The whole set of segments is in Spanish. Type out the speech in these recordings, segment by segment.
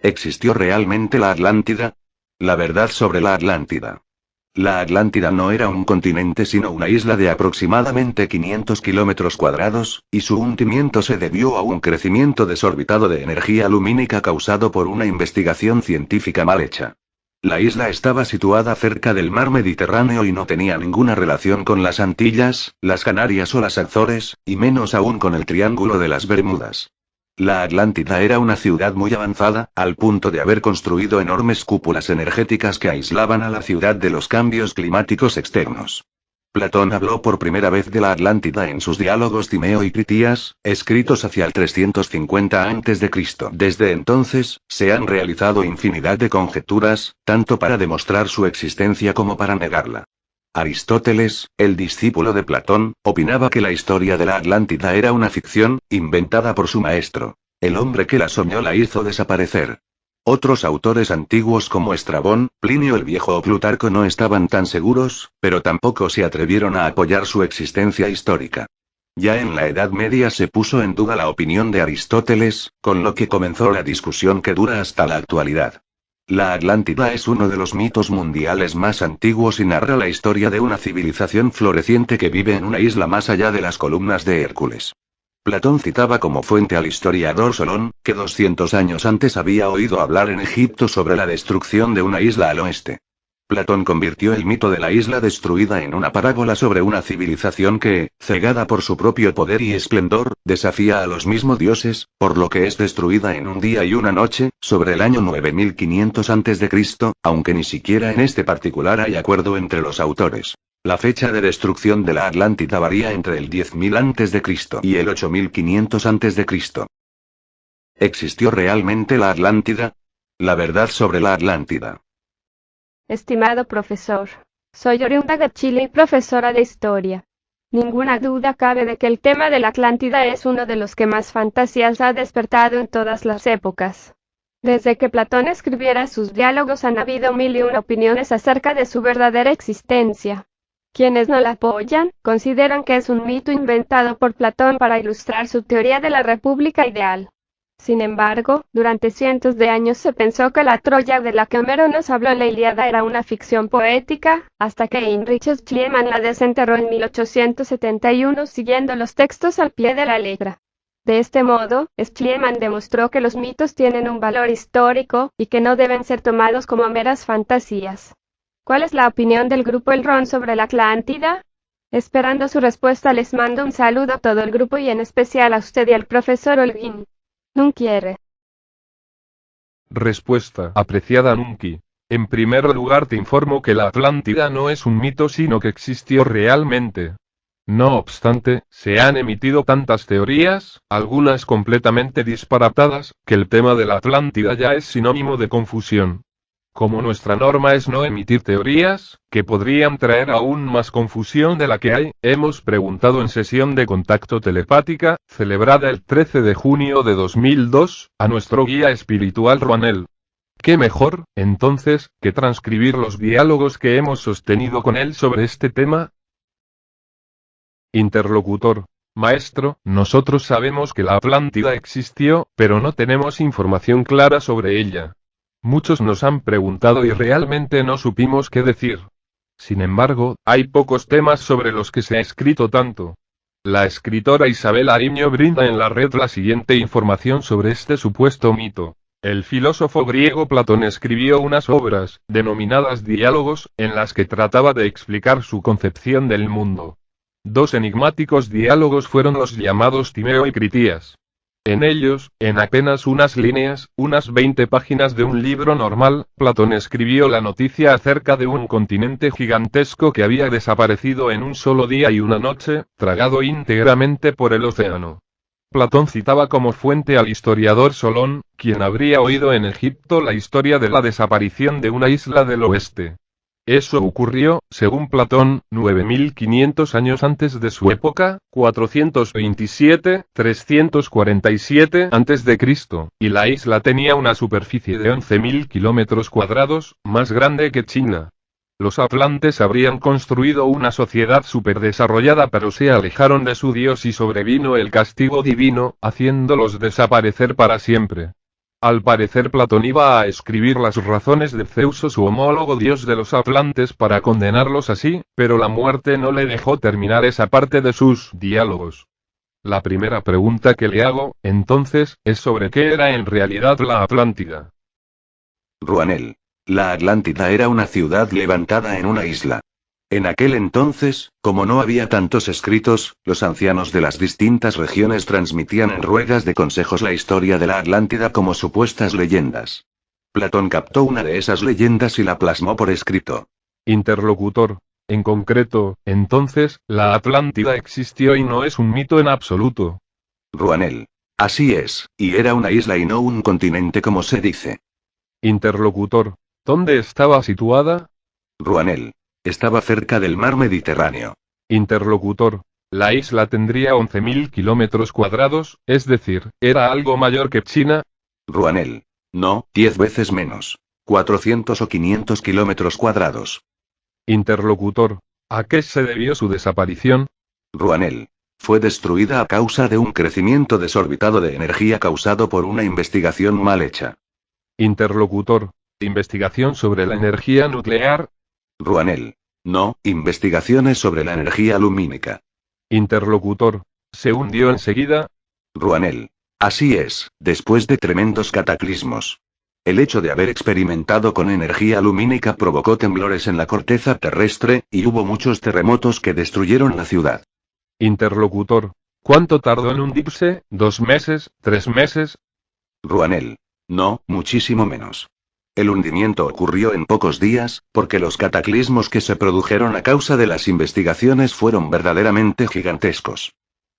¿Existió realmente la Atlántida? La verdad sobre la Atlántida. La Atlántida no era un continente sino una isla de aproximadamente 500 kilómetros cuadrados, y su hundimiento se debió a un crecimiento desorbitado de energía lumínica causado por una investigación científica mal hecha. La isla estaba situada cerca del mar Mediterráneo y no tenía ninguna relación con las Antillas, las Canarias o las Azores, y menos aún con el Triángulo de las Bermudas. La Atlántida era una ciudad muy avanzada, al punto de haber construido enormes cúpulas energéticas que aislaban a la ciudad de los cambios climáticos externos. Platón habló por primera vez de la Atlántida en sus diálogos Timeo y Critías, escritos hacia el 350 a.C. Desde entonces, se han realizado infinidad de conjeturas, tanto para demostrar su existencia como para negarla. Aristóteles, el discípulo de Platón, opinaba que la historia de la Atlántida era una ficción, inventada por su maestro. El hombre que la soñó la hizo desaparecer. Otros autores antiguos como Estrabón, Plinio el Viejo o Plutarco no estaban tan seguros, pero tampoco se atrevieron a apoyar su existencia histórica. Ya en la Edad Media se puso en duda la opinión de Aristóteles, con lo que comenzó la discusión que dura hasta la actualidad. La Atlántida es uno de los mitos mundiales más antiguos y narra la historia de una civilización floreciente que vive en una isla más allá de las columnas de Hércules. Platón citaba como fuente al historiador Solón, que 200 años antes había oído hablar en Egipto sobre la destrucción de una isla al oeste. Platón convirtió el mito de la isla destruida en una parábola sobre una civilización que, cegada por su propio poder y esplendor, desafía a los mismos dioses, por lo que es destruida en un día y una noche, sobre el año 9500 a.C., aunque ni siquiera en este particular hay acuerdo entre los autores. La fecha de destrucción de la Atlántida varía entre el 10.000 a.C. y el 8500 a.C. ¿Existió realmente la Atlántida? La verdad sobre la Atlántida. Estimado profesor, soy oriunda de Chile y profesora de historia. Ninguna duda cabe de que el tema de la Atlántida es uno de los que más fantasías ha despertado en todas las épocas. Desde que Platón escribiera sus diálogos han habido mil y una opiniones acerca de su verdadera existencia. Quienes no la apoyan, consideran que es un mito inventado por Platón para ilustrar su teoría de la república ideal. Sin embargo, durante cientos de años se pensó que la Troya de la que Homero nos habló en la Ilíada era una ficción poética, hasta que Heinrich Schliemann la desenterró en 1871 siguiendo los textos al pie de la letra. De este modo, Schliemann demostró que los mitos tienen un valor histórico, y que no deben ser tomados como meras fantasías. ¿Cuál es la opinión del grupo El Ron sobre la Atlántida? Esperando su respuesta les mando un saludo a todo el grupo y en especial a usted y al profesor Holguín. Nunquiere. Respuesta. Apreciada Nunki. En primer lugar te informo que la Atlántida no es un mito sino que existió realmente. No obstante, se han emitido tantas teorías, algunas completamente disparatadas, que el tema de la Atlántida ya es sinónimo de confusión. Como nuestra norma es no emitir teorías, que podrían traer aún más confusión de la que hay, hemos preguntado en sesión de contacto telepática, celebrada el 13 de junio de 2002, a nuestro guía espiritual Ruanel. ¿Qué mejor, entonces, que transcribir los diálogos que hemos sostenido con él sobre este tema? Interlocutor. Maestro, nosotros sabemos que la Atlántida existió, pero no tenemos información clara sobre ella. Muchos nos han preguntado y realmente no supimos qué decir. Sin embargo, hay pocos temas sobre los que se ha escrito tanto. La escritora Isabel Ariño brinda en la red la siguiente información sobre este supuesto mito. El filósofo griego Platón escribió unas obras, denominadas Diálogos, en las que trataba de explicar su concepción del mundo. Dos enigmáticos diálogos fueron los llamados Timeo y Critías. En ellos, en apenas unas líneas, unas 20 páginas de un libro normal, Platón escribió la noticia acerca de un continente gigantesco que había desaparecido en un solo día y una noche, tragado íntegramente por el océano. Platón citaba como fuente al historiador Solón, quien habría oído en Egipto la historia de la desaparición de una isla del oeste. Eso ocurrió, según Platón, 9500 años antes de su época, 427-347 a.C., y la isla tenía una superficie de 11.000 kilómetros cuadrados, más grande que China. Los atlantes habrían construido una sociedad superdesarrollada pero se alejaron de su dios y sobrevino el castigo divino, haciéndolos desaparecer para siempre. Al parecer Platón iba a escribir las razones de Zeus, su homólogo dios de los atlantes, para condenarlos así, pero la muerte no le dejó terminar esa parte de sus diálogos. La primera pregunta que le hago, entonces, es sobre qué era en realidad la Atlántida. Ruanel. La Atlántida era una ciudad levantada en una isla. En aquel entonces, como no había tantos escritos, los ancianos de las distintas regiones transmitían en ruedas de consejos la historia de la Atlántida como supuestas leyendas. Platón captó una de esas leyendas y la plasmó por escrito. Interlocutor. En concreto, entonces, la Atlántida existió y no es un mito en absoluto. Ruanel. Así es, y era una isla y no un continente como se dice. Interlocutor. ¿Dónde estaba situada? Ruanel. Estaba cerca del mar Mediterráneo. Interlocutor. La isla tendría 11.000 kilómetros cuadrados, es decir, ¿era algo mayor que China? Ruanel. No, 10 veces menos. 400 o 500 kilómetros cuadrados. Interlocutor. ¿A qué se debió su desaparición? Ruanel. Fue destruida a causa de un crecimiento desorbitado de energía causado por una investigación mal hecha. Interlocutor. ¿Investigación sobre la energía nuclear? Ruanel. No, investigaciones sobre la energía lumínica. Interlocutor. ¿Se hundió enseguida? Ruanel. Así es, después de tremendos cataclismos. El hecho de haber experimentado con energía lumínica provocó temblores en la corteza terrestre, y hubo muchos terremotos que destruyeron la ciudad. Interlocutor. ¿Cuánto tardó en hundirse? ¿2 meses? ¿3 meses? Ruanel. No, muchísimo menos. El hundimiento ocurrió en pocos días, porque los cataclismos que se produjeron a causa de las investigaciones fueron verdaderamente gigantescos.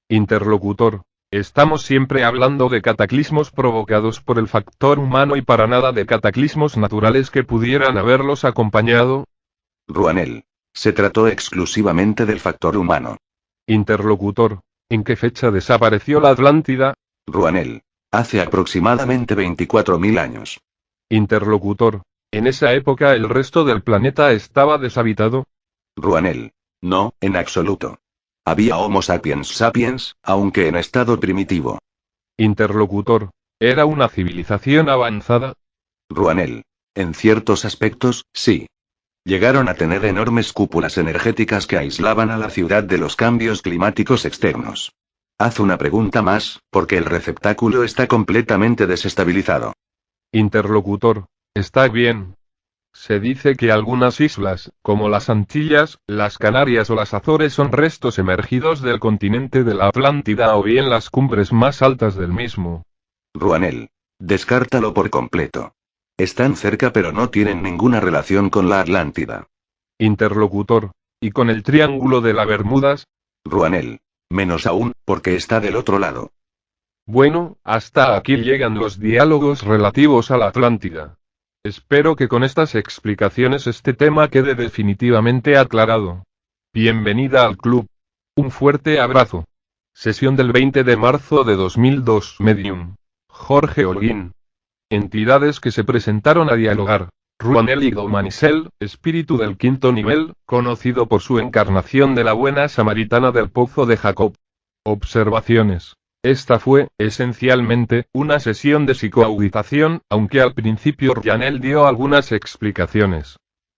Interlocutor. Estamos siempre hablando de cataclismos provocados por el factor humano y para nada de cataclismos naturales que pudieran haberlos acompañado. Ruanel. Se trató exclusivamente del factor humano. Interlocutor. ¿En qué fecha desapareció la Atlántida? Ruanel. Hace aproximadamente 24.000 años. Interlocutor. ¿En esa época el resto del planeta estaba deshabitado? Ruanel. No, en absoluto. Había Homo sapiens sapiens, aunque en estado primitivo. Interlocutor. ¿Era una civilización avanzada? Ruanel. En ciertos aspectos, sí. Llegaron a tener enormes cúpulas energéticas que aislaban a la ciudad de los cambios climáticos externos. Haz una pregunta más, porque el receptáculo está completamente desestabilizado. Interlocutor. Está bien. Se dice que algunas islas, como las Antillas, las Canarias o las Azores son restos emergidos del continente de la Atlántida o bien las cumbres más altas del mismo. Ruanel. Descártalo por completo. Están cerca pero no tienen ninguna relación con la Atlántida. Interlocutor. ¿Y con el Triángulo de las Bermudas? Ruanel. Menos aún, porque está del otro lado. Bueno, hasta aquí llegan los diálogos relativos a la Atlántida. Espero que con estas explicaciones este tema quede definitivamente aclarado. Bienvenida al club. Un fuerte abrazo. Sesión del 20 de marzo de 2002. Medium. Jorge Holguín. Entidades que se presentaron a dialogar. Ruanel y Domanicel, espíritu del quinto nivel, conocido por su encarnación de la buena samaritana del pozo de Jacob. Observaciones. Esta fue, esencialmente, una sesión de psicoauditación, aunque al principio Ruanel dio algunas explicaciones.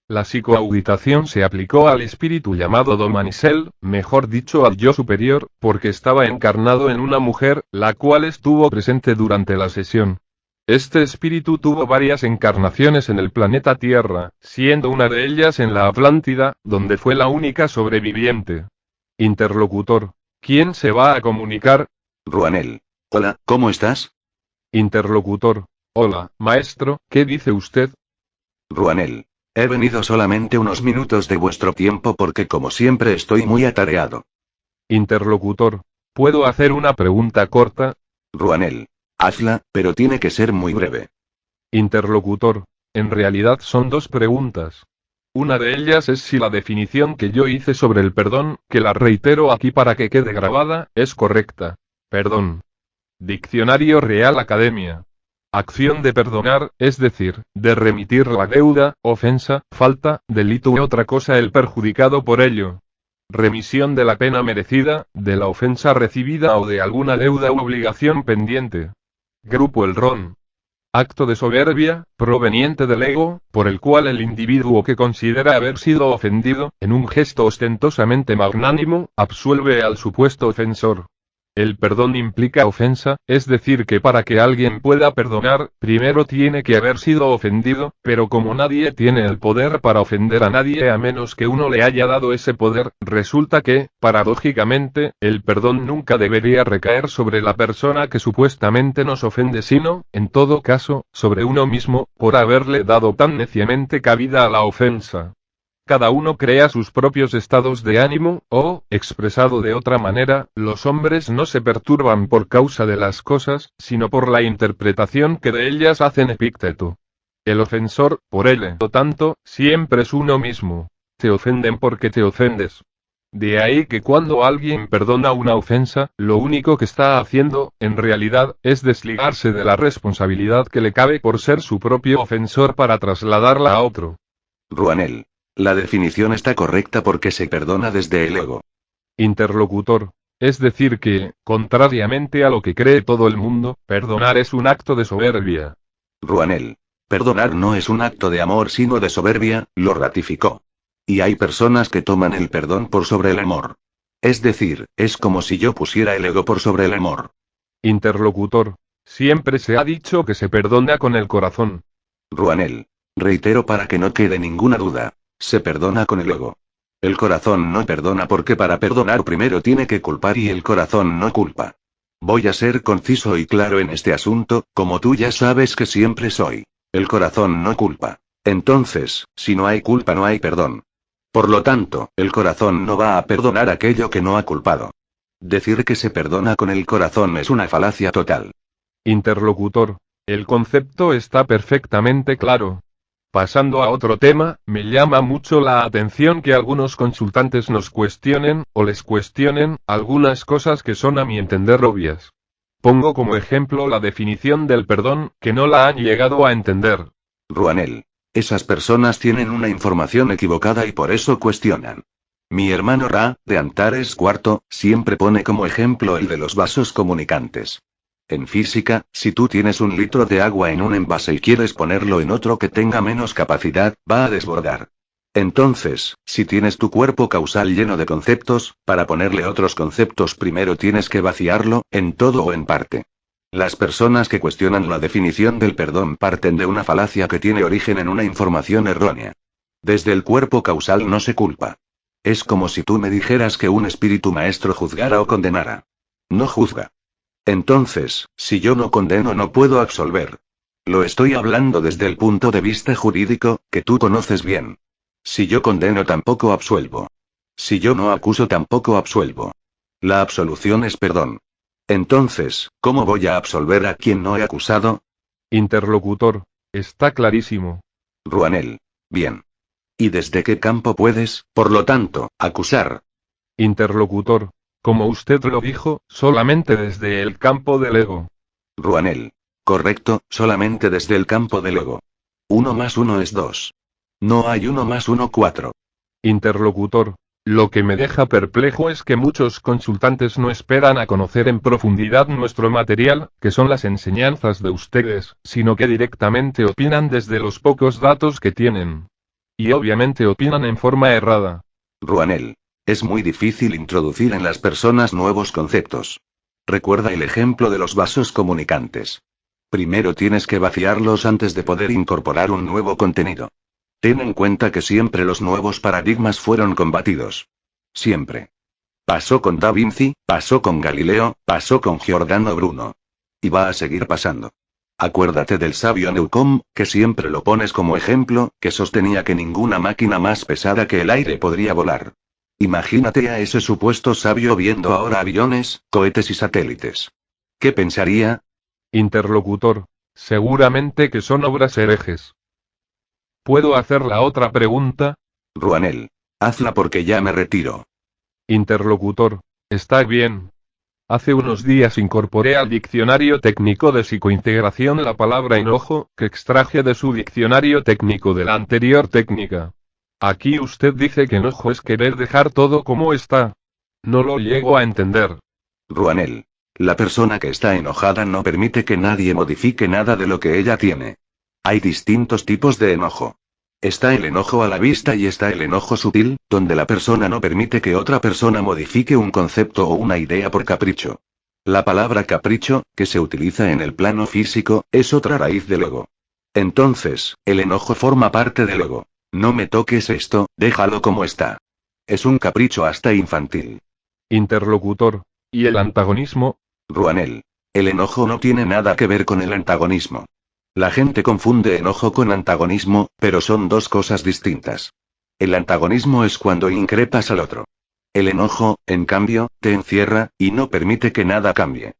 La psicoauditación se aplicó al espíritu llamado Domanicel, mejor dicho al yo superior, porque estaba encarnado en una mujer, la cual estuvo presente durante la sesión. Este espíritu tuvo varias encarnaciones en el planeta Tierra, siendo una de ellas en la Atlántida, donde fue la única sobreviviente. Interlocutor. ¿Quién se va a comunicar? Ruanel. Hola, ¿cómo estás? Interlocutor. Hola, maestro, ¿qué dice usted? Ruanel. He venido solamente unos minutos de vuestro tiempo porque como siempre estoy muy atareado. Interlocutor. ¿Puedo hacer una pregunta corta? Ruanel. Hazla, pero tiene que ser muy breve. Interlocutor. En realidad son 2 preguntas. Una de ellas es si la definición que yo hice sobre el perdón, que la reitero aquí para que quede grabada, es correcta. Perdón. Diccionario Real Academia. Acción de perdonar, es decir, de remitir la deuda, ofensa, falta, delito u otra cosa el perjudicado por ello. Remisión de la pena merecida, de la ofensa recibida o de alguna deuda u obligación pendiente. Grupo El Ron. Acto de soberbia, proveniente del ego, por el cual el individuo que considera haber sido ofendido, en un gesto ostentosamente magnánimo, absuelve al supuesto ofensor. El perdón implica ofensa, es decir que para que alguien pueda perdonar, primero tiene que haber sido ofendido, pero como nadie tiene el poder para ofender a nadie a menos que uno le haya dado ese poder, resulta que, paradójicamente, el perdón nunca debería recaer sobre la persona que supuestamente nos ofende sino, en todo caso, sobre uno mismo, por haberle dado tan neciamente cabida a la ofensa. Cada uno crea sus propios estados de ánimo, o, expresado de otra manera, los hombres no se perturban por causa de las cosas, sino por la interpretación que de ellas hacen. Epícteto. El ofensor, por ello tanto, siempre es uno mismo. Te ofenden porque te ofendes. De ahí que cuando alguien perdona una ofensa, lo único que está haciendo, en realidad, es desligarse de la responsabilidad que le cabe por ser su propio ofensor para trasladarla a otro. Ruanel. La definición está correcta porque se perdona desde el ego. Interlocutor. Es decir que, contrariamente a lo que cree todo el mundo, perdonar es un acto de soberbia. Ruanel. Perdonar no es un acto de amor sino de soberbia, lo ratificó. Y hay personas que toman el perdón por sobre el amor. Es decir, es como si yo pusiera el ego por sobre el amor. Interlocutor. Siempre se ha dicho que se perdona con el corazón. Ruanel. Reitero para que no quede ninguna duda. Se perdona con el ego. El corazón no perdona porque para perdonar primero tiene que culpar y el corazón no culpa. Voy a ser conciso y claro en este asunto, como tú ya sabes que siempre soy. El corazón no culpa. Entonces, si no hay culpa no hay perdón. Por lo tanto, el corazón no va a perdonar aquello que no ha culpado. Decir que se perdona con el corazón es una falacia total. Interlocutor. El concepto está perfectamente claro. Pasando a otro tema, me llama mucho la atención que algunos consultantes nos cuestionen, o les cuestionen, algunas cosas que son a mi entender obvias. Pongo como ejemplo la definición del perdón, que no la han llegado a entender. Ruanel. Esas personas tienen una información equivocada y por eso cuestionan. Mi hermano Ra, de Antares IV, siempre pone como ejemplo el de los vasos comunicantes. En física, si tú tienes 1 litro de agua en un envase y quieres ponerlo en otro que tenga menos capacidad, va a desbordar. Entonces, si tienes tu cuerpo causal lleno de conceptos, para ponerle otros conceptos primero tienes que vaciarlo, en todo o en parte. Las personas que cuestionan la definición del perdón parten de una falacia que tiene origen en una información errónea. Desde el cuerpo causal no se culpa. Es como si tú me dijeras que un espíritu maestro juzgara o condenara. No juzga. Entonces, si yo no condeno no puedo absolver. Lo estoy hablando desde el punto de vista jurídico, que tú conoces bien. Si yo condeno tampoco absuelvo. Si yo no acuso tampoco absuelvo. La absolución es perdón. Entonces, ¿cómo voy a absolver a quien no he acusado? Interlocutor. Está clarísimo. Ruanel. Bien. ¿Y desde qué campo puedes, por lo tanto, acusar? Interlocutor. Como usted lo dijo, solamente desde el campo del ego. Ruanel. Correcto, solamente desde el campo del ego. 1 más 1 es 2. No hay 1 más 1 4. Interlocutor. Lo que me deja perplejo es que muchos consultantes no esperan a conocer en profundidad nuestro material, que son las enseñanzas de ustedes, sino que directamente opinan desde los pocos datos que tienen. Y obviamente opinan en forma errada. Ruanel. Es muy difícil introducir en las personas nuevos conceptos. Recuerda el ejemplo de los vasos comunicantes. Primero tienes que vaciarlos antes de poder incorporar un nuevo contenido. Ten en cuenta que siempre los nuevos paradigmas fueron combatidos. Siempre. Pasó con Da Vinci, pasó con Galileo, pasó con Giordano Bruno. Y va a seguir pasando. Acuérdate del sabio Newcomb, que siempre lo pones como ejemplo, que sostenía que ninguna máquina más pesada que el aire podría volar. Imagínate a ese supuesto sabio viendo ahora aviones, cohetes y satélites. ¿Qué pensaría? Interlocutor. Seguramente que son obras herejes. ¿Puedo hacer la otra pregunta? Ruanel. Hazla porque ya me retiro. Interlocutor. Está bien. Hace unos días incorporé al diccionario técnico de psicointegración la palabra enojo, que extraje de su diccionario técnico de la anterior técnica. Aquí usted dice que enojo es querer dejar todo como está. No lo llego a entender. Ruanel. La persona que está enojada no permite que nadie modifique nada de lo que ella tiene. Hay distintos tipos de enojo. Está el enojo a la vista y está el enojo sutil, donde la persona no permite que otra persona modifique un concepto o una idea por capricho. La palabra capricho, que se utiliza en el plano físico, es otra raíz del ego. Entonces, el enojo forma parte del ego. No me toques esto, déjalo como está. Es un capricho hasta infantil. Interlocutor. ¿Y el antagonismo? Ruanel. El enojo no tiene nada que ver con el antagonismo. La gente confunde enojo con antagonismo, pero son dos cosas distintas. El antagonismo es cuando increpas al otro. El enojo, en cambio, te encierra, y no permite que nada cambie.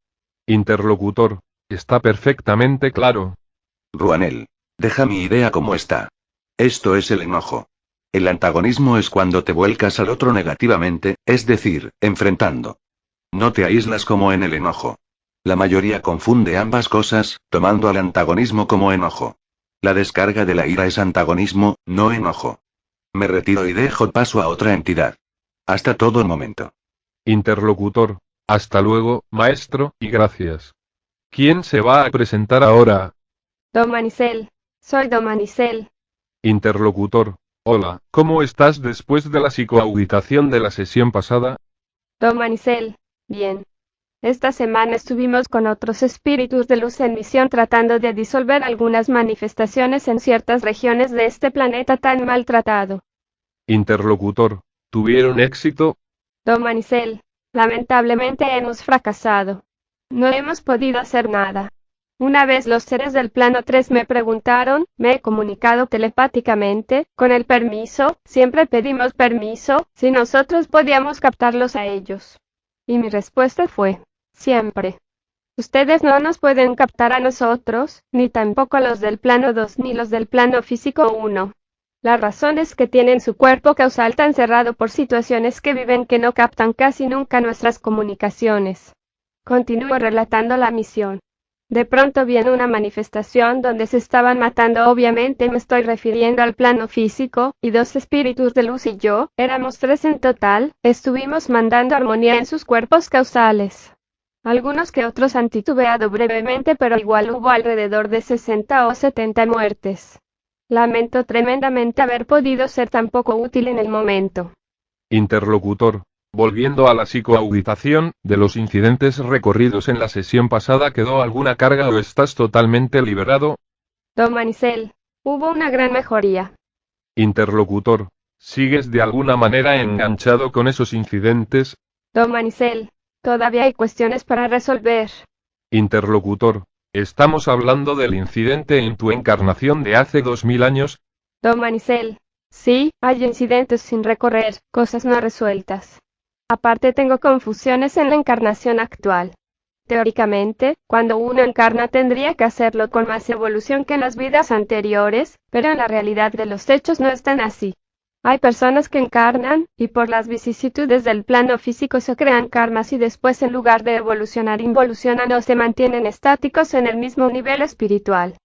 Interlocutor. Está perfectamente claro. Ruanel. Deja mi idea como está. Esto es el enojo. El antagonismo es cuando te vuelcas al otro negativamente, es decir, enfrentando. No te aíslas como en el enojo. La mayoría confunde ambas cosas, tomando al antagonismo como enojo. La descarga de la ira es antagonismo, no enojo. Me retiro y dejo paso a otra entidad. Hasta todo momento. Interlocutor. Hasta luego, maestro, y gracias. ¿Quién se va a presentar ahora? Don Manicel. Soy Don Manicel. Interlocutor. Hola, ¿cómo estás después de la psicoauditación de la sesión pasada? Don Manicel. Bien. Esta semana estuvimos con otros espíritus de luz en misión tratando de disolver algunas manifestaciones en ciertas regiones de este planeta tan maltratado. Interlocutor. ¿Tuvieron éxito? Don Manicel. Lamentablemente hemos fracasado. No hemos podido hacer nada. Una vez los seres del plano 3 me preguntaron, me he comunicado telepáticamente, con el permiso, siempre pedimos permiso, si nosotros podíamos captarlos a ellos. Y mi respuesta fue, siempre. Ustedes no nos pueden captar a nosotros, ni tampoco a los del plano 2 ni los del plano físico 1. La razón es que tienen su cuerpo causal tan cerrado por situaciones que viven que no captan casi nunca nuestras comunicaciones. Continúo relatando la misión. De pronto viene una manifestación donde se estaban matando, obviamente me estoy refiriendo al plano físico, y dos espíritus de luz y yo, éramos 3 en total, estuvimos mandando armonía en sus cuerpos causales. Algunos que otros han titubeado brevemente, pero igual hubo alrededor de 60 o 70 muertes. Lamento tremendamente haber podido ser tan poco útil en el momento. Interlocutor. Volviendo a la psicoauditación, de los incidentes recorridos en la sesión pasada, ¿quedó alguna carga o estás totalmente liberado? Don Manicel, hubo una gran mejoría. Interlocutor. ¿Sigues de alguna manera enganchado con esos incidentes? Don Manicel, todavía hay cuestiones para resolver. Interlocutor. ¿Estamos hablando del incidente en tu encarnación de hace 2000 años? Don Manicel, sí, hay incidentes sin recorrer, cosas no resueltas. Aparte tengo confusiones en la encarnación actual. Teóricamente, cuando uno encarna tendría que hacerlo con más evolución que en las vidas anteriores, pero en la realidad de los hechos no es tan así. Hay personas que encarnan, y por las vicisitudes del plano físico se crean karmas y después en lugar de evolucionar involucionan o se mantienen estáticos en el mismo nivel espiritual.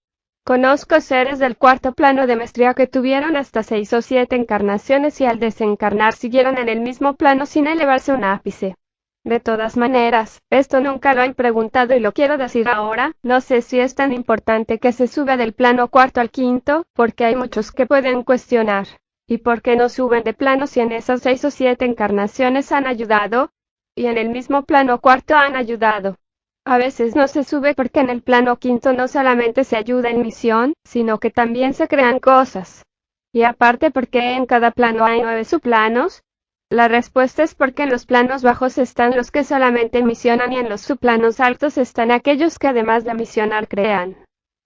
Conozco seres del cuarto plano de maestría que tuvieron hasta 6 o 7 encarnaciones y al desencarnar siguieron en el mismo plano sin elevarse un ápice. De todas maneras, esto nunca lo han preguntado y lo quiero decir ahora, no sé si es tan importante que se suba del plano cuarto al quinto, porque hay muchos que pueden cuestionar. ¿Y por qué no suben de plano si en esas 6 o 7 encarnaciones han ayudado? Y en el mismo plano cuarto han ayudado. A veces no se sube porque en el plano quinto no solamente se ayuda en misión, sino que también se crean cosas. Y aparte, porque en cada plano hay 9 subplanos. La respuesta es porque en los planos bajos están los que solamente misionan y en los subplanos altos están aquellos que además de misionar crean.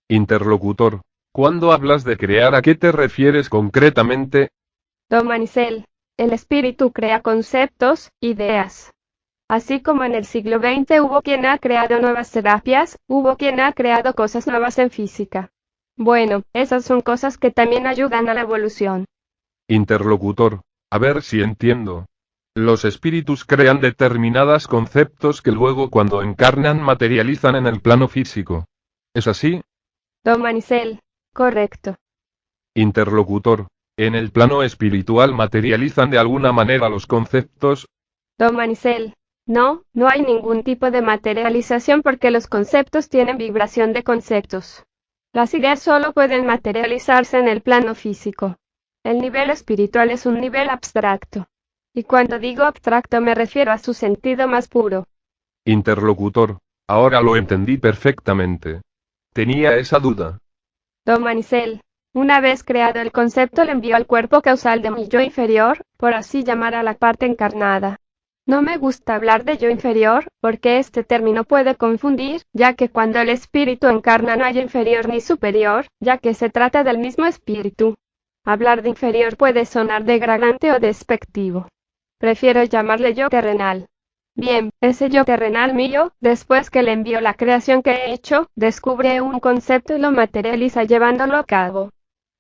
Interlocutor. Cuando hablas de crear, ¿a qué te refieres concretamente? Don Manicel, el espíritu crea conceptos, ideas. Así como en el siglo XX hubo quien ha creado nuevas terapias, hubo quien ha creado cosas nuevas en física. Bueno, esas son cosas que también ayudan a la evolución. Interlocutor. A ver si entiendo. Los espíritus crean determinados conceptos que luego cuando encarnan materializan en el plano físico. ¿Es así? Don Manicel, correcto. Interlocutor. En el plano espiritual materializan de alguna manera los conceptos. Don Manicel, No, no hay ningún tipo de materialización porque los conceptos tienen vibración de conceptos. Las ideas solo pueden materializarse en el plano físico. El nivel espiritual es un nivel abstracto. Y cuando digo abstracto me refiero a su sentido más puro. Interlocutor, ahora lo entendí perfectamente. Tenía esa duda. Don Manicel, una vez creado el concepto le envió al cuerpo causal de mi yo inferior, por así llamar a la parte encarnada. No me gusta hablar de yo inferior, porque este término puede confundir, ya que cuando el espíritu encarna no hay inferior ni superior, ya que se trata del mismo espíritu. Hablar de inferior puede sonar degradante o despectivo. Prefiero llamarle yo terrenal. Bien, ese yo terrenal mío, después que le envío la creación que he hecho, descubre un concepto y lo materializa llevándolo a cabo.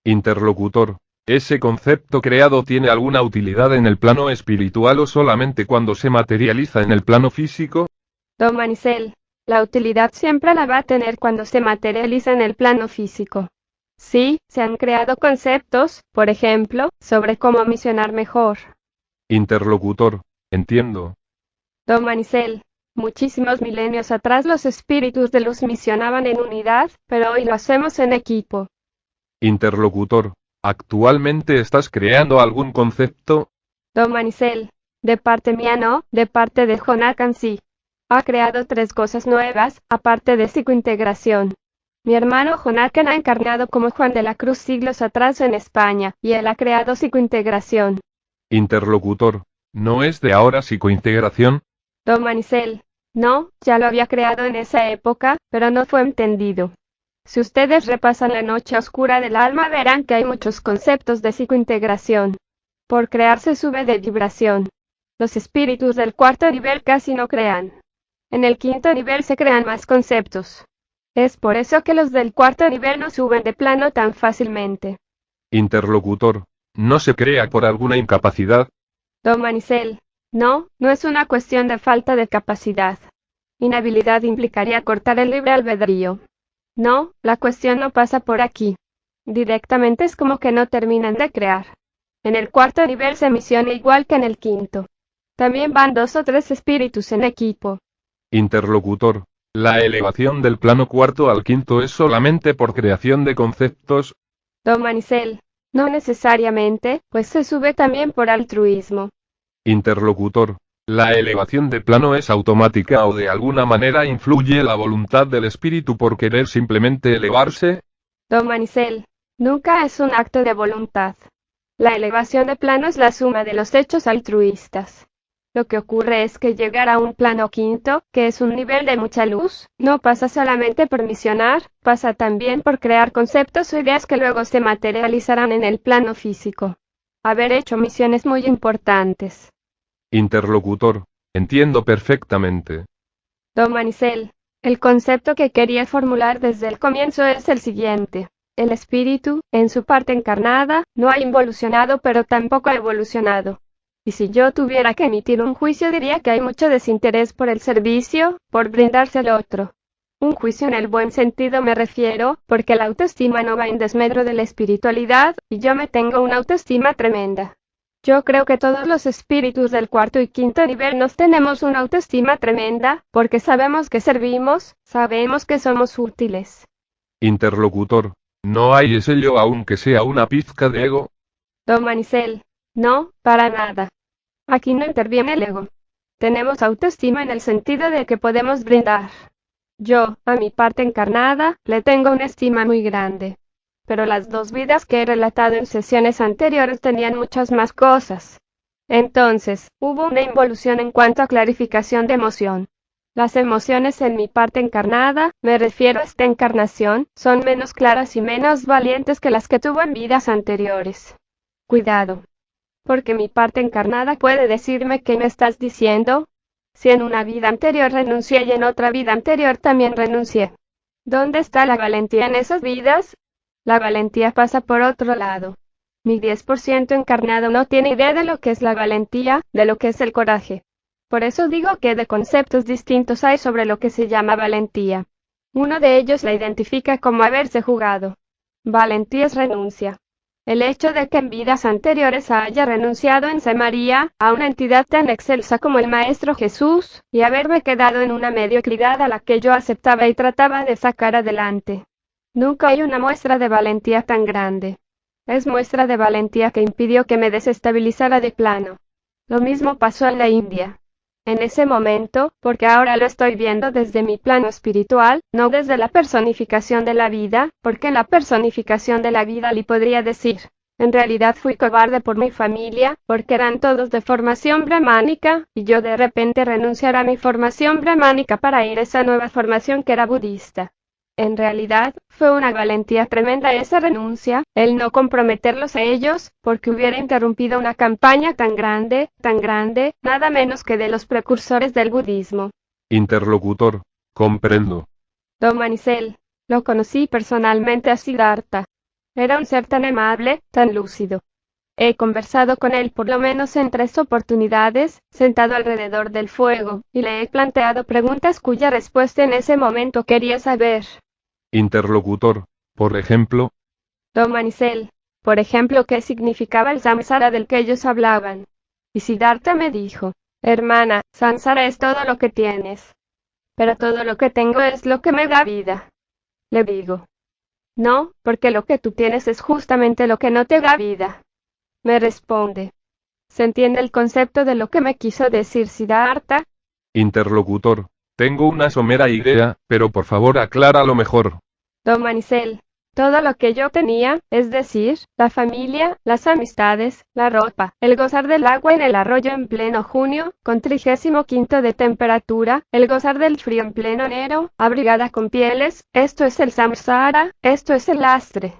Interlocutor, ¿ese concepto creado tiene alguna utilidad en el plano espiritual o solamente cuando se materializa en el plano físico? Don Manicel, la utilidad siempre la va a tener cuando se materializa en el plano físico. Sí, se han creado conceptos, por ejemplo, sobre cómo misionar mejor. Interlocutor, entiendo. Don Manicel, muchísimos milenios atrás los espíritus de luz misionaban en unidad, pero hoy lo hacemos en equipo. Interlocutor, ¿actualmente estás creando algún concepto? Don Manicel, de parte mía no, de parte de Jonathan sí. Ha creado 3 cosas nuevas, aparte de psicointegración. Mi hermano Jonathan ha encarnado como Juan de la Cruz siglos atrás en España, y él ha creado psicointegración. Interlocutor, ¿no es de ahora psicointegración? Don Manicel, no, ya lo había creado en esa época, pero no fue entendido. Si ustedes repasan la noche oscura del alma verán que hay muchos conceptos de psicointegración. Por crear se sube de vibración. Los espíritus del 4.º nivel casi no crean. En el 5.º nivel se crean más conceptos. Es por eso que los del 4.º nivel no suben de plano tan fácilmente. Interlocutor, ¿no se crea por alguna incapacidad? Don Manicel, no, no es una cuestión de falta de capacidad. Inhabilidad implicaría cortar el libre albedrío. No, la cuestión no pasa por aquí. Directamente es como que no terminan de crear. En el 4.º nivel se misiona igual que en el 5.º. También van 2 o 3 espíritus en equipo. Interlocutor, ¿la elevación del plano 4.º al 5.º es solamente por creación de conceptos? Don Manicel, no necesariamente, pues se sube también por altruismo. Interlocutor, ¿la elevación de plano es automática o de alguna manera influye la voluntad del espíritu por querer simplemente elevarse? Don Manicel, nunca es un acto de voluntad. La elevación de plano es la suma de los hechos altruistas. Lo que ocurre es que llegar a un plano 5.º, que es un nivel de mucha luz, no pasa solamente por misionar, pasa también por crear conceptos o ideas que luego se materializarán en el plano físico. Haber hecho misiones muy importantes. Interlocutor, entiendo perfectamente. Don Manicel, el concepto que quería formular desde el comienzo es el siguiente. El espíritu, en su parte encarnada, no ha involucionado pero tampoco ha evolucionado. Y si yo tuviera que emitir un juicio diría que hay mucho desinterés por el servicio, por brindarse al otro. Un juicio en el buen sentido me refiero, porque la autoestima no va en desmedro de la espiritualidad, y yo me tengo una autoestima tremenda. Yo creo que todos los espíritus del 4.º y 5.º nivel nos tenemos una autoestima tremenda, porque sabemos que servimos, sabemos que somos útiles. Interlocutor, ¿no hay ese yo aunque sea una pizca de ego? Don Manicel, no, para nada. Aquí no interviene el ego. Tenemos autoestima en el sentido de que podemos brindar. Yo, a mi parte encarnada, le tengo una estima muy grande. Pero las 2 vidas que he relatado en sesiones anteriores tenían muchas más cosas. Entonces, hubo una involución en cuanto a clarificación de emoción. Las emociones en mi parte encarnada, me refiero a esta encarnación, son menos claras y menos valientes que las que tuvo en vidas anteriores. Cuidado. Porque mi parte encarnada puede decirme ¿qué me estás diciendo? Si en una vida anterior renuncié y en otra vida anterior también renuncié. ¿Dónde está la valentía en esas vidas? La valentía pasa por otro lado. Mi 10% encarnado no tiene idea de lo que es la valentía, de lo que es el coraje. Por eso digo que de conceptos distintos hay sobre lo que se llama valentía. Uno de ellos la identifica como haberse jugado. Valentía es renuncia. El hecho de que en vidas anteriores haya renunciado en Samaria a una entidad tan excelsa como el Maestro Jesús, y haberme quedado en una mediocridad a la que yo aceptaba y trataba de sacar adelante. Nunca hay una muestra de valentía tan grande. Es muestra de valentía que impidió que me desestabilizara de plano. Lo mismo pasó en la India. En ese momento, porque ahora lo estoy viendo desde mi plano espiritual, no desde la personificación de la vida, porque en la personificación de la vida le podría decir, en realidad fui cobarde por mi familia, porque eran todos de formación brahmánica, y yo de repente renunciar a mi formación brahmánica para ir a esa nueva formación que era budista. En realidad, fue una valentía tremenda esa renuncia, el no comprometerlos a ellos, porque hubiera interrumpido una campaña tan grande, nada menos que de los precursores del budismo. Interlocutor, comprendo. Don Manicel, lo conocí personalmente a Siddhartha. Era un ser tan amable, tan lúcido. He conversado con él por lo menos en 3 oportunidades, sentado alrededor del fuego, y le he planteado preguntas cuya respuesta en ese momento quería saber. Interlocutor, por ejemplo. Don Manicel, por ejemplo, ¿qué significaba el samsara del que ellos hablaban? Y Siddhartha me dijo, hermana, samsara es todo lo que tienes. Pero todo lo que tengo es lo que me da vida. Le digo, no, porque lo que tú tienes es justamente lo que no te da vida. Me responde, ¿se entiende el concepto de lo que me quiso decir Siddhartha? Interlocutor, tengo una somera idea, pero por favor acláralo mejor. Don Manicel, todo lo que yo tenía, es decir, la familia, las amistades, la ropa, el gozar del agua en el arroyo en pleno junio, con 35 de temperatura, el gozar del frío en pleno enero, abrigada con pieles, esto es el samsara, esto es el lastre.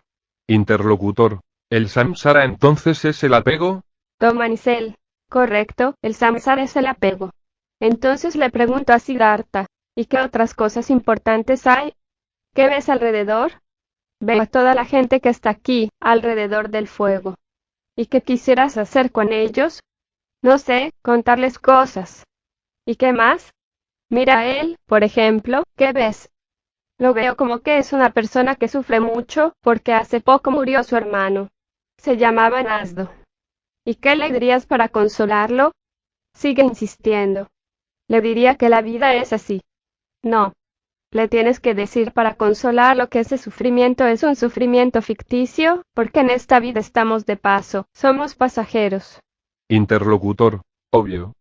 Interlocutor, ¿el samsara entonces es el apego? Don Manicel, correcto, el samsara es el apego. Entonces le pregunto a Siddhartha, ¿y qué otras cosas importantes hay? ¿Qué ves alrededor? Veo a toda la gente que está aquí, alrededor del fuego. ¿Y qué quisieras hacer con ellos? No sé, contarles cosas. ¿Y qué más? Mira a él, por ejemplo, ¿qué ves? Lo veo como que es una persona que sufre mucho, porque hace poco murió su hermano. Se llamaba Nasdo. ¿Y qué le dirías para consolarlo? Sigue insistiendo. Le diría que la vida es así. No. Le tienes que decir para consolarlo que ese sufrimiento es un sufrimiento ficticio, porque en esta vida estamos de paso, somos pasajeros. Interlocutor, obvio.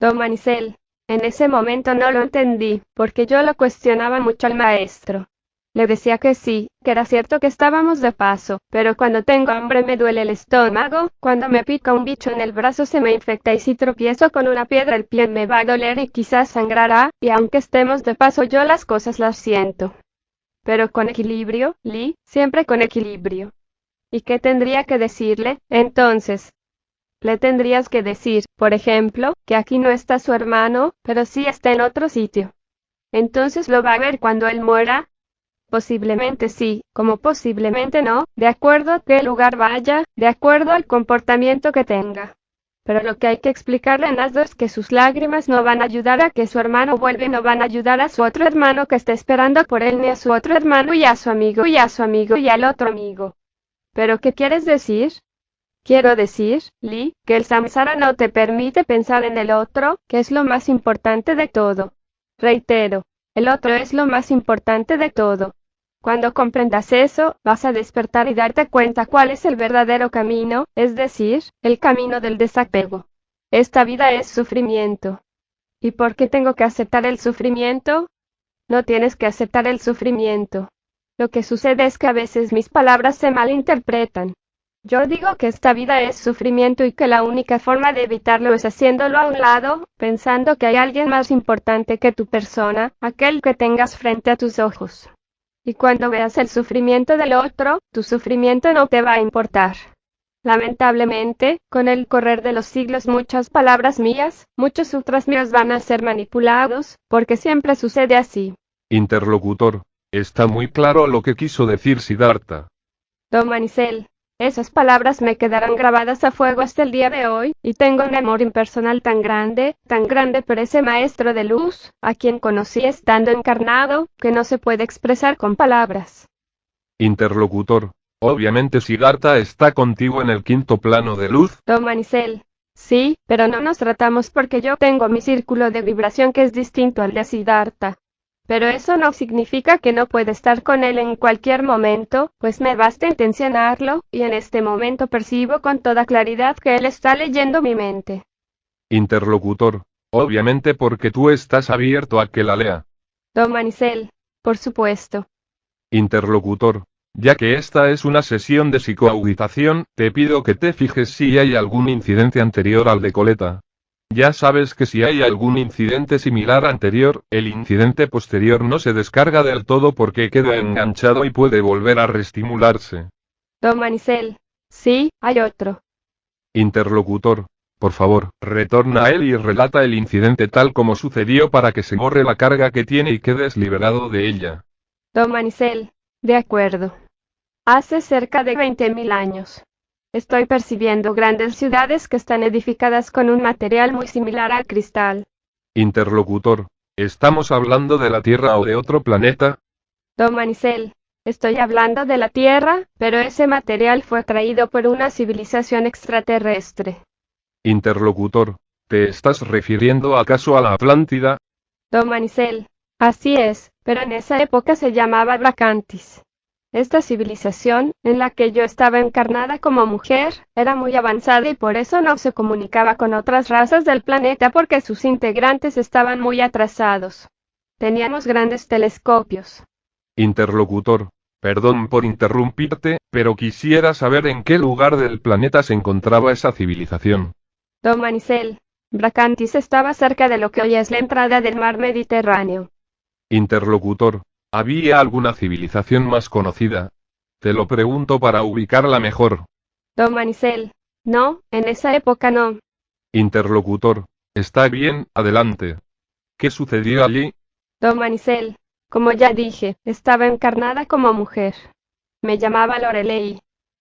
Don Manicel, en ese momento no lo entendí, porque yo lo cuestionaba mucho al maestro. Le decía que sí, que era cierto que estábamos de paso, pero cuando tengo hambre me duele el estómago, cuando me pica un bicho en el brazo se me infecta y si tropiezo con una piedra el pie me va a doler y quizás sangrará, y aunque estemos de paso yo las cosas las siento. Pero con equilibrio, Lee, siempre con equilibrio. ¿Y qué tendría que decirle, entonces? Le tendrías que decir, por ejemplo, que aquí no está su hermano, pero sí está en otro sitio. Entonces lo va a ver cuando él muera. Posiblemente sí, como posiblemente no, de acuerdo a qué lugar vaya, de acuerdo al comportamiento que tenga. Pero lo que hay que explicarle a Nasdo es que sus lágrimas no van a ayudar a que su hermano vuelva y no van a ayudar a su otro hermano que está esperando por él ni a su otro hermano y a su amigo y a su amigo y al otro amigo. ¿Pero qué quieres decir? Quiero decir, Lee, que el samsara no te permite pensar en el otro, que es lo más importante de todo. Reitero, el otro es lo más importante de todo. Cuando comprendas eso, vas a despertar y darte cuenta cuál es el verdadero camino, es decir, el camino del desapego. Esta vida es sufrimiento. ¿Y por qué tengo que aceptar el sufrimiento? No tienes que aceptar el sufrimiento. Lo que sucede es que a veces mis palabras se malinterpretan. Yo digo que esta vida es sufrimiento y que la única forma de evitarlo es haciéndolo a un lado, pensando que hay alguien más importante que tu persona, aquel que tengas frente a tus ojos. Y cuando veas el sufrimiento del otro, tu sufrimiento no te va a importar. Lamentablemente, con el correr de los siglos muchas palabras mías, muchos sutras míos van a ser manipulados, porque siempre sucede así. Interlocutor, está muy claro lo que quiso decir Siddhartha. Don Manicel, esas palabras me quedarán grabadas a fuego hasta el día de hoy, y tengo un amor impersonal tan grande por ese maestro de luz, a quien conocí estando encarnado, que no se puede expresar con palabras. Interlocutor, Obviamente Siddhartha está contigo en el quinto plano de luz. Don Manicel. Sí, pero no nos tratamos porque yo tengo mi círculo de vibración que es distinto al de Siddhartha. Pero eso no significa que no pueda estar con él en cualquier momento, pues me basta intencionarlo, y en este momento percibo con toda claridad que él está leyendo mi mente. Interlocutor. Obviamente porque tú estás abierto a que la lea. Don Manicel. Por supuesto. Interlocutor. Ya que esta es una sesión de psicoauditación, te pido que te fijes si hay algún incidente anterior al de Coleta. Ya sabes que si hay algún incidente similar anterior, el incidente posterior no se descarga del todo porque queda enganchado y puede volver a reestimularse. Don Manicel. Sí, hay otro. Interlocutor. Por favor, retorna a él y relata el incidente tal como sucedió para que se borre la carga que tiene y quedes liberado de ella. Don Manicel. De acuerdo. Hace cerca de 20.000 años. Estoy percibiendo grandes ciudades que están edificadas con un material muy similar al cristal. Interlocutor. ¿Estamos hablando de la Tierra o de otro planeta? Don Manicel. Estoy hablando de la Tierra, pero ese material fue traído por una civilización extraterrestre. Interlocutor. ¿Te estás refiriendo acaso a la Atlántida? Don Manicel. Así es, pero en esa época se llamaba Bracantis. Esta civilización, en la que yo estaba encarnada como mujer, era muy avanzada y por eso no se comunicaba con otras razas del planeta porque sus integrantes estaban muy atrasados. Teníamos grandes telescopios. Interlocutor. Perdón por interrumpirte, pero quisiera saber en qué lugar del planeta se encontraba esa civilización. Don Manicel. Bracantis estaba cerca de lo que hoy es la entrada del mar Mediterráneo. Interlocutor. ¿Había alguna civilización más conocida? Te lo pregunto para ubicarla mejor. Don Manicel. No, en esa época no. Interlocutor. Está bien, adelante. ¿Qué sucedió allí? Don Manicel. Como ya dije, estaba encarnada como mujer. Me llamaba Lorelei.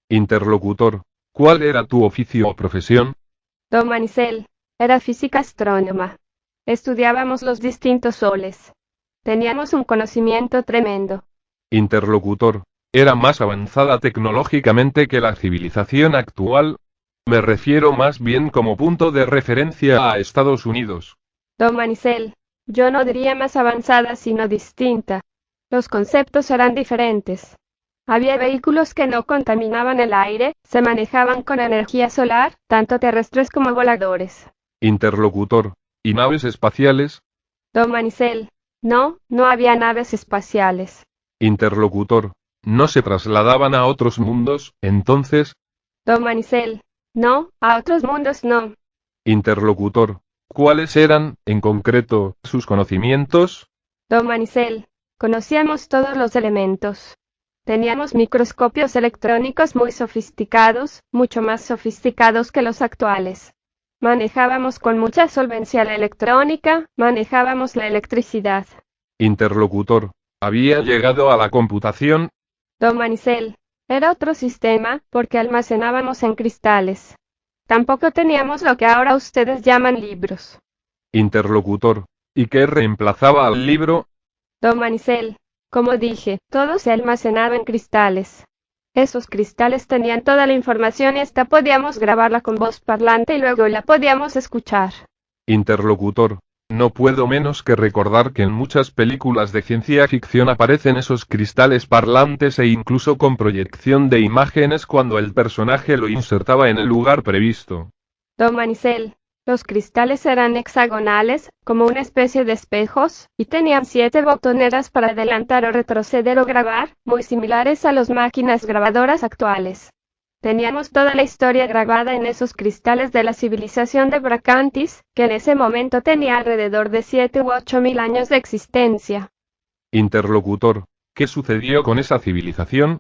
Interlocutor. ¿Cuál era tu oficio o profesión? Don Manicel. Era física astrónoma. Estudiábamos los distintos soles. Teníamos un conocimiento tremendo. Interlocutor. ¿Era más avanzada tecnológicamente que la civilización actual? Me refiero más bien como punto de referencia a Estados Unidos. Don Manicel. Yo no diría más avanzada sino distinta. Los conceptos eran diferentes. Había vehículos que no contaminaban el aire, se manejaban con energía solar, tanto terrestres como voladores. Interlocutor. ¿Y naves espaciales? Don Manicel. No, no había naves espaciales. Interlocutor. ¿No se trasladaban a otros mundos, entonces? Don Manicel. No, a otros mundos no. Interlocutor. ¿Cuáles eran, en concreto, sus conocimientos? Don Manicel. Conocíamos todos los elementos. Teníamos microscopios electrónicos muy sofisticados, mucho más sofisticados que los actuales. Manejábamos con mucha solvencia la electrónica, manejábamos la electricidad. Interlocutor. ¿Había llegado a la computación? Don Manicel. Era otro sistema, porque almacenábamos en cristales. Tampoco teníamos lo que ahora ustedes llaman libros. Interlocutor. ¿Y qué reemplazaba al libro? Don Manicel. Como dije, todo se almacenaba en cristales. Esos cristales tenían toda la información y hasta podíamos grabarla con voz parlante y luego la podíamos escuchar. Interlocutor. No puedo menos que recordar que en muchas películas de ciencia ficción aparecen esos cristales parlantes e incluso con proyección de imágenes cuando el personaje lo insertaba en el lugar previsto. Don Manicel. Los cristales eran hexagonales, como una especie de espejos, y tenían 7 botoneras para adelantar o retroceder o grabar, muy similares a las máquinas grabadoras actuales. Teníamos toda la historia grabada en esos cristales de la civilización de Bracantis, que en ese momento tenía alrededor de 7 u 8 mil años de existencia. Interlocutor. ¿Qué sucedió con esa civilización?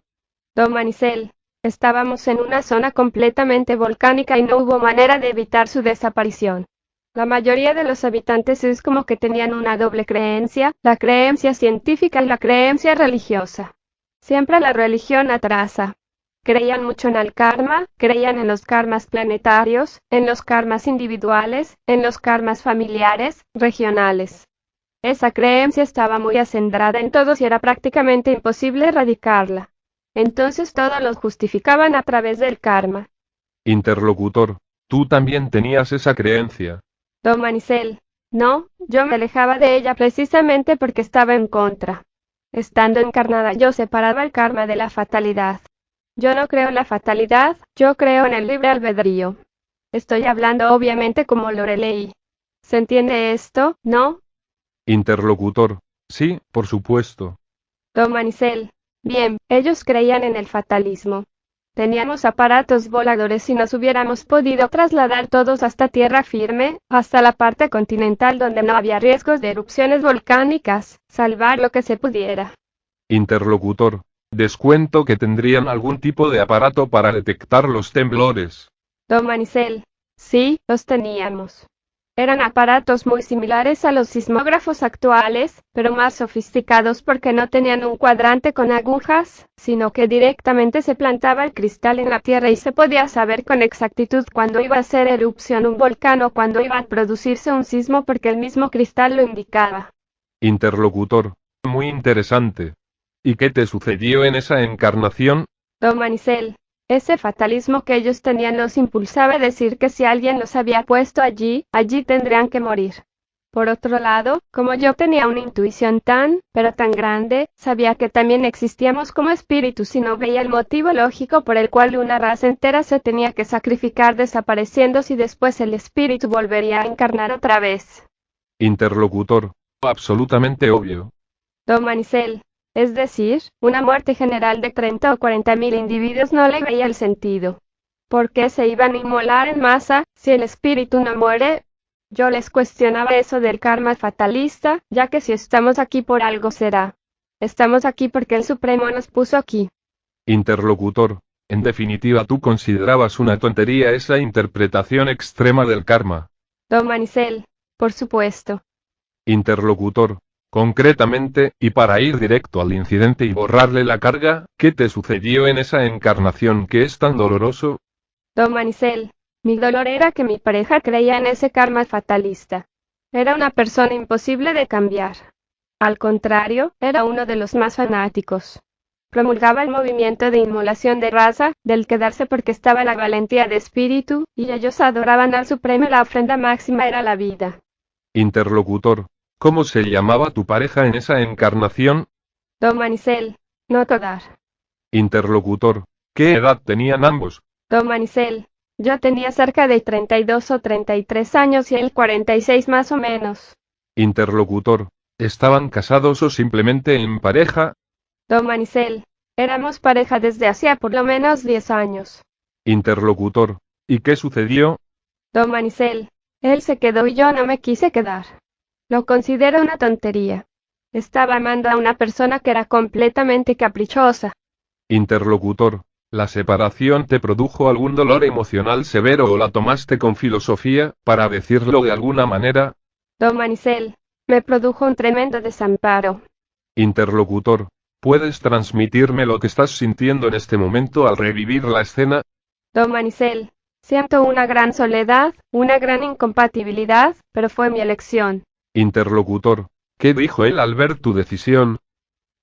Don Manicel. Estábamos en una zona completamente volcánica y no hubo manera de evitar su desaparición. La mayoría de los habitantes es como que tenían una doble creencia, la creencia científica y la creencia religiosa. Siempre la religión atrasa. Creían mucho en el karma, creían en los karmas planetarios, en los karmas individuales, en los karmas familiares, regionales. Esa creencia estaba muy acendrada en todos y era prácticamente imposible erradicarla. Entonces todo lo justificaban a través del karma. Interlocutor, tú también tenías esa creencia. Don Manicel, no, yo me alejaba de ella precisamente porque estaba en contra. Estando encarnada yo separaba el karma de la fatalidad. Yo no creo en la fatalidad, yo creo en el libre albedrío. Estoy hablando obviamente como Lorelei. ¿Se entiende esto, no? Interlocutor, sí, por supuesto. Don Manicel, bien, ellos creían en el fatalismo. Teníamos aparatos voladores y nos hubiéramos podido trasladar todos hasta tierra firme, hasta la parte continental donde no había riesgos de erupciones volcánicas, salvar lo que se pudiera. Interlocutor, descuento que tendrían algún tipo de aparato para detectar los temblores. Don Manicel, sí, los teníamos. Eran aparatos muy similares a los sismógrafos actuales, pero más sofisticados porque no tenían un cuadrante con agujas, sino que directamente se plantaba el cristal en la tierra y se podía saber con exactitud cuándo iba a hacer erupción un volcán o cuándo iba a producirse un sismo porque el mismo cristal lo indicaba. Interlocutor, muy interesante. ¿Y qué te sucedió en esa encarnación? Don Manicel, ese fatalismo que ellos tenían los impulsaba a decir que si alguien los había puesto allí, allí tendrían que morir. Por otro lado, como yo tenía una intuición pero tan grande, sabía que también existíamos como espíritus y no veía el motivo lógico por el cual una raza entera se tenía que sacrificar desapareciendo si después el espíritu volvería a encarnar otra vez. Interlocutor, absolutamente obvio. Don Manicel, es decir, una muerte general de 30 o 40 mil individuos no le veía el sentido. ¿Por qué se iban a inmolar en masa, si el espíritu no muere? Yo les cuestionaba eso del karma fatalista, ya que si estamos aquí por algo será. Estamos aquí porque el Supremo nos puso aquí. Interlocutor, en definitiva tú considerabas una tontería esa interpretación extrema del karma. Don Manicel, por supuesto. Interlocutor, concretamente, y para ir directo al incidente y borrarle la carga, ¿qué te sucedió en esa encarnación que es tan doloroso? Don Manicel, mi dolor era que mi pareja creía en ese karma fatalista. Era una persona imposible de cambiar. Al contrario, era uno de los más fanáticos. Promulgaba el movimiento de inmolación de raza, del quedarse porque estaba la valentía de espíritu, y ellos adoraban al Supremo y la ofrenda máxima era la vida. Interlocutor, ¿cómo se llamaba tu pareja en esa encarnación? Don Manicel, no Todar. Interlocutor, ¿qué edad tenían ambos? Don Manicel, yo tenía cerca de 32 o 33 años y él 46 más o menos. Interlocutor, ¿estaban casados o simplemente en pareja? Don Manicel, éramos pareja desde hacía por lo menos 10 años. Interlocutor, ¿y qué sucedió? Don Manicel, él se quedó y yo no me quise quedar. Lo considero una tontería. Estaba amando a una persona que era completamente caprichosa. Interlocutor, ¿la separación te produjo algún dolor emocional severo o la tomaste con filosofía, para decirlo de alguna manera? Don Manicel, me produjo un tremendo desamparo. Interlocutor, ¿puedes transmitirme lo que estás sintiendo en este momento al revivir la escena? Don Manicel, siento una gran soledad, una gran incompatibilidad, pero fue mi elección. Interlocutor, ¿qué dijo él al ver tu decisión?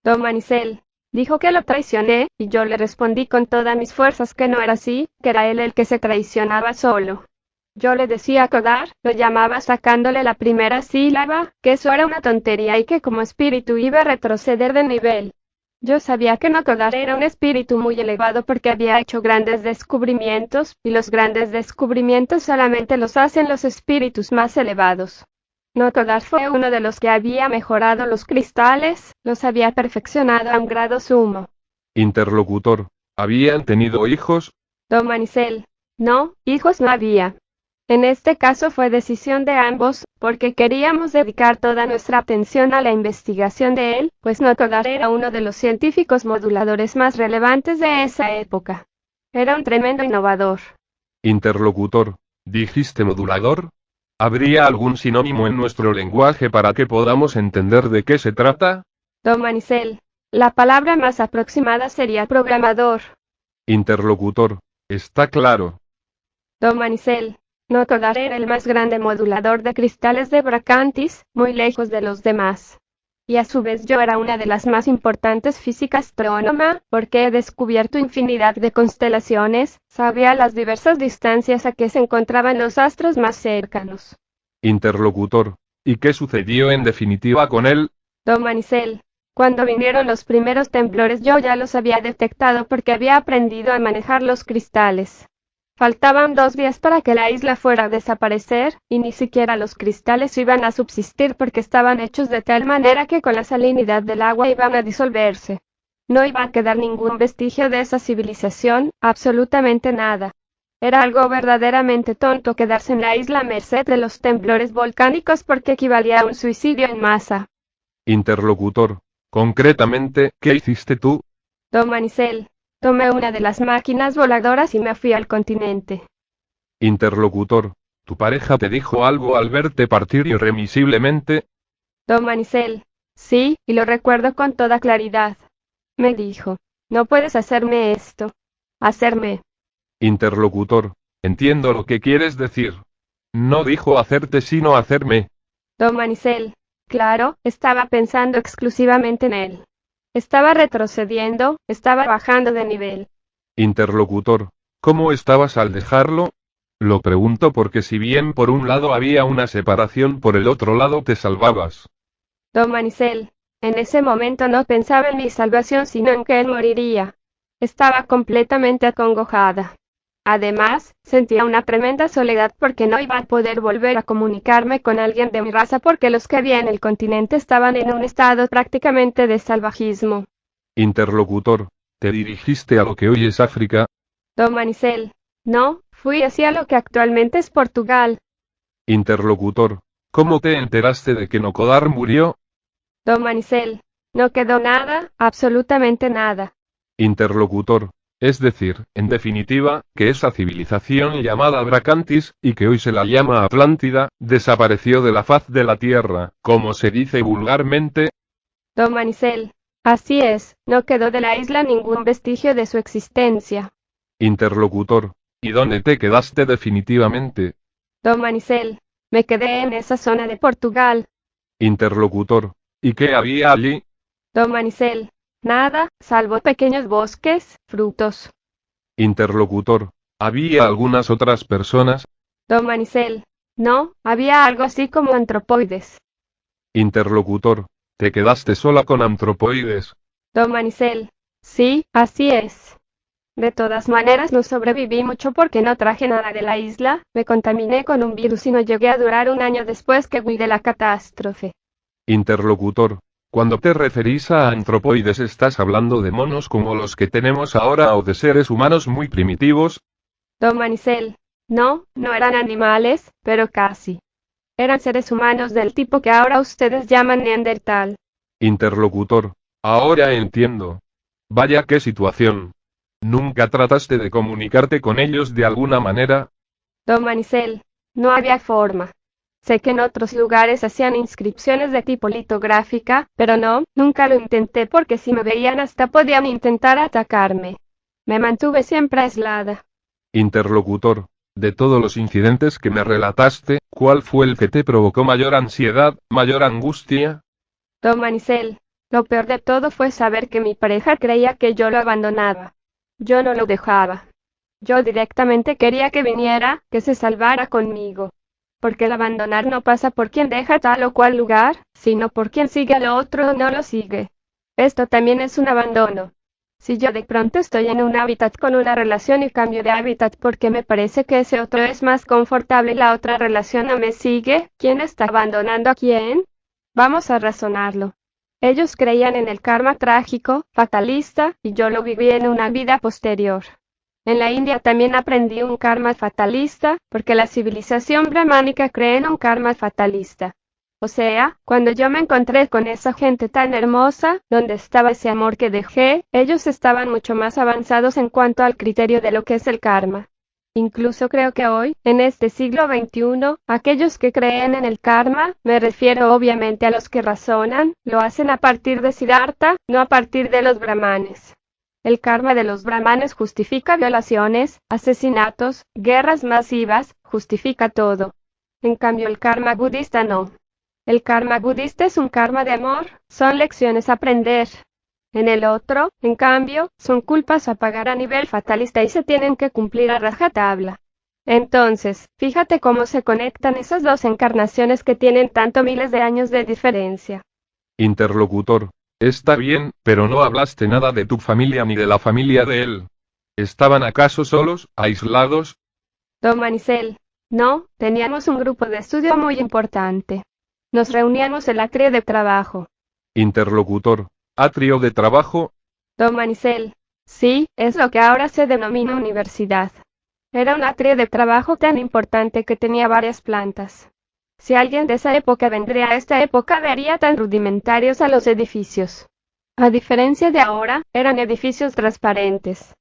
Don Manicel, dijo que lo traicioné, y yo le respondí con todas mis fuerzas que no era así, que era él el que se traicionaba solo. Yo le decía Kodar, lo llamaba sacándole la primera sílaba, que eso era una tontería y que como espíritu iba a retroceder de nivel. Yo sabía que no Kodar era un espíritu muy elevado porque había hecho grandes descubrimientos, y los grandes descubrimientos solamente los hacen los espíritus más elevados. Notodar fue uno de los que había mejorado los cristales, los había perfeccionado a un grado sumo. Interlocutor, ¿habían tenido hijos? Don Manicel, no, hijos no había. En este caso fue decisión de ambos, porque queríamos dedicar toda nuestra atención a la investigación de él, pues Notodar era uno de los científicos moduladores más relevantes de esa época. Era un tremendo innovador. Interlocutor, ¿dijiste modulador? ¿Habría algún sinónimo en nuestro lenguaje para que podamos entender de qué se trata? Don Manicel, la palabra más aproximada sería programador. Interlocutor, está claro. Don Manicel, Notodar era el más grande modulador de cristales de Bracantis, muy lejos de los demás. Y a su vez yo era una de las más importantes físicas astrónoma, porque he descubierto infinidad de constelaciones, sabía las diversas distancias a que se encontraban los astros más cercanos. Interlocutor. ¿Y qué sucedió en definitiva con él? Don Manicel, cuando vinieron los primeros temblores yo ya los había detectado porque había aprendido a manejar los cristales. Faltaban 2 días para que la isla fuera a desaparecer, y ni siquiera los cristales iban a subsistir porque estaban hechos de tal manera que con la salinidad del agua iban a disolverse. No iba a quedar ningún vestigio de esa civilización, absolutamente nada. Era algo verdaderamente tonto quedarse en la isla a merced de los temblores volcánicos porque equivalía a un suicidio en masa. Interlocutor. Concretamente, ¿qué hiciste tú? Don Manicel, tomé una de las máquinas voladoras y me fui al continente. Interlocutor. ¿Tu pareja te dijo algo al verte partir irremisiblemente? Don Manicel, sí, y lo recuerdo con toda claridad. Me dijo, no puedes hacerme esto. Hacerme. Interlocutor. Entiendo lo que quieres decir. No dijo hacerte sino hacerme. Don Manicel, claro, estaba pensando exclusivamente en él. Estaba retrocediendo, estaba bajando de nivel. Interlocutor. ¿Cómo estabas al dejarlo? Lo pregunto porque si bien por un lado había una separación, por el otro lado te salvabas. Don Manicel, en ese momento no pensaba en mi salvación sino en que él moriría. Estaba completamente acongojada. Además, sentía una tremenda soledad porque no iba a poder volver a comunicarme con alguien de mi raza porque los que había en el continente estaban en un estado prácticamente de salvajismo. Interlocutor. ¿Te dirigiste a lo que hoy es África? Don Manicel, no, fui hacia lo que actualmente es Portugal. Interlocutor. ¿Cómo te enteraste de que Nocodar murió? Don Manicel, no quedó nada, absolutamente nada. Interlocutor. Es decir, en definitiva, que esa civilización llamada Bracantis, y que hoy se la llama Atlántida, desapareció de la faz de la Tierra, como se dice vulgarmente. Don Manicel, así es, no quedó de la isla ningún vestigio de su existencia. Interlocutor. ¿Y dónde te quedaste definitivamente? Don Manicel, me quedé en esa zona de Portugal. Interlocutor. ¿Y qué había allí? Don Manicel, nada, salvo pequeños bosques, frutos. Interlocutor. ¿Había algunas otras personas? Don Manicel, no, había algo así como antropoides. Interlocutor. ¿Te quedaste sola con antropoides? Don Manicel, sí, así es. De todas maneras no sobreviví mucho porque no traje nada de la isla, me contaminé con un virus y no llegué a durar un año después que huí de la catástrofe. Interlocutor. Cuando te referís a antropoides, ¿estás hablando de monos como los que tenemos ahora o de seres humanos muy primitivos? Don Manicel, no, no eran animales, pero casi. Eran seres humanos del tipo que ahora ustedes llaman Neandertal. Interlocutor. Ahora entiendo. Vaya qué situación. ¿Nunca trataste de comunicarte con ellos de alguna manera? Don Manicel, no había forma. Sé que en otros lugares hacían inscripciones de tipo litográfica, pero no, nunca lo intenté porque si me veían hasta podían intentar atacarme. Me mantuve siempre aislada. Interlocutor. De todos los incidentes que me relataste, ¿cuál fue el que te provocó mayor ansiedad, mayor angustia? Don Manicel, lo peor de todo fue saber que mi pareja creía que yo lo abandonaba. Yo no lo dejaba. Yo directamente quería que viniera, que se salvara conmigo. Porque el abandonar no pasa por quien deja tal o cual lugar, sino por quien sigue al otro o no lo sigue. Esto también es un abandono. Si yo de pronto estoy en un hábitat con una relación y cambio de hábitat porque me parece que ese otro es más confortable y la otra relación no me sigue, ¿quién está abandonando a quién? Vamos a razonarlo. Ellos creían en el karma trágico, fatalista, y yo lo viví en una vida posterior. En la India también aprendí un karma fatalista, porque la civilización brahmánica cree en un karma fatalista. O sea, cuando yo me encontré con esa gente tan hermosa, donde estaba ese amor que dejé, ellos estaban mucho más avanzados en cuanto al criterio de lo que es el karma. Incluso creo que hoy, en este siglo XXI, aquellos que creen en el karma, me refiero obviamente a los que razonan, lo hacen a partir de Siddhartha, no a partir de los brahmanes. El karma de los brahmanes justifica violaciones, asesinatos, guerras masivas, justifica todo. En cambio el karma budista no. El karma budista es un karma de amor, son lecciones a aprender. En el otro, en cambio, son culpas a pagar a nivel fatalista y se tienen que cumplir a rajatabla. Entonces, fíjate cómo se conectan esas dos encarnaciones que tienen tanto miles de años de diferencia. Interlocutor. Está bien, pero no hablaste nada de tu familia ni de la familia de él. ¿Estaban acaso solos, aislados? Don Manicel. No, teníamos un grupo de estudio muy importante. Nos reuníamos en la atrio de trabajo. Interlocutor. ¿Atrio de trabajo? Don Manicel. Sí, es lo que ahora se denomina universidad. Era un atrio de trabajo tan importante que tenía varias plantas. Si alguien de esa época vendría a esta época vería tan rudimentarios a los edificios. A diferencia de ahora, eran edificios transparentes.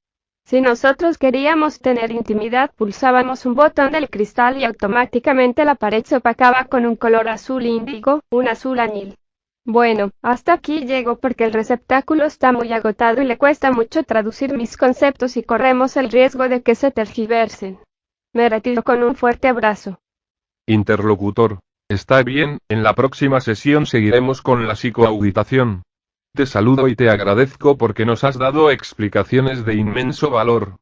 Si nosotros queríamos tener intimidad, pulsábamos un botón del cristal y automáticamente la pared se opacaba con un color azul índigo, un azul añil. Bueno, hasta aquí llego porque el receptáculo está muy agotado y le cuesta mucho traducir mis conceptos y corremos el riesgo de que se tergiversen. Me retiro con un fuerte abrazo. Interlocutor. Está bien, en la próxima sesión seguiremos con la psicoauditación. Te saludo y te agradezco porque nos has dado explicaciones de inmenso valor.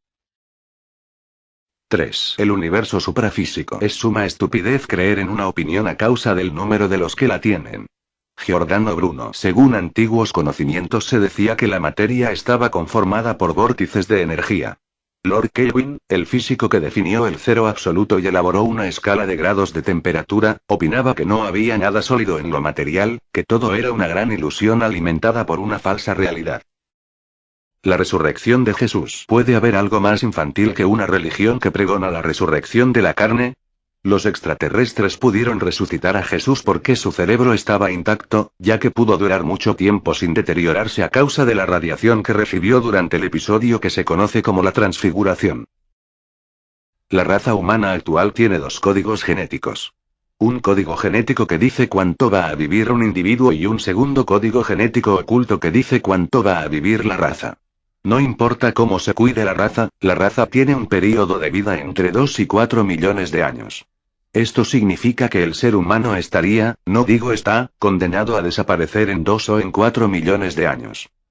3. El universo suprafísico. Es suma estupidez creer en una opinión a causa del número de los que la tienen. Giordano Bruno. Según antiguos conocimientos se decía que la materia estaba conformada por vórtices de energía. Lord Kelvin, el físico que definió el cero absoluto y elaboró una escala de grados de temperatura, opinaba que no había nada sólido en lo material, que todo era una gran ilusión alimentada por una falsa realidad. La resurrección de Jesús. ¿Puede haber algo más infantil que una religión que pregona la resurrección de la carne? Los extraterrestres pudieron resucitar a Jesús porque su cerebro estaba intacto, ya que pudo durar mucho tiempo sin deteriorarse a causa de la radiación que recibió durante el episodio que se conoce como la transfiguración. La raza humana actual tiene dos códigos genéticos. Un código genético que dice cuánto va a vivir un individuo y un segundo código genético oculto que dice cuánto va a vivir la raza. No importa cómo se cuide la raza tiene un período de vida entre 2 y 4 millones de años. Esto significa que el ser humano estaría, no digo está, condenado a desaparecer en 2 o en 4 millones de años.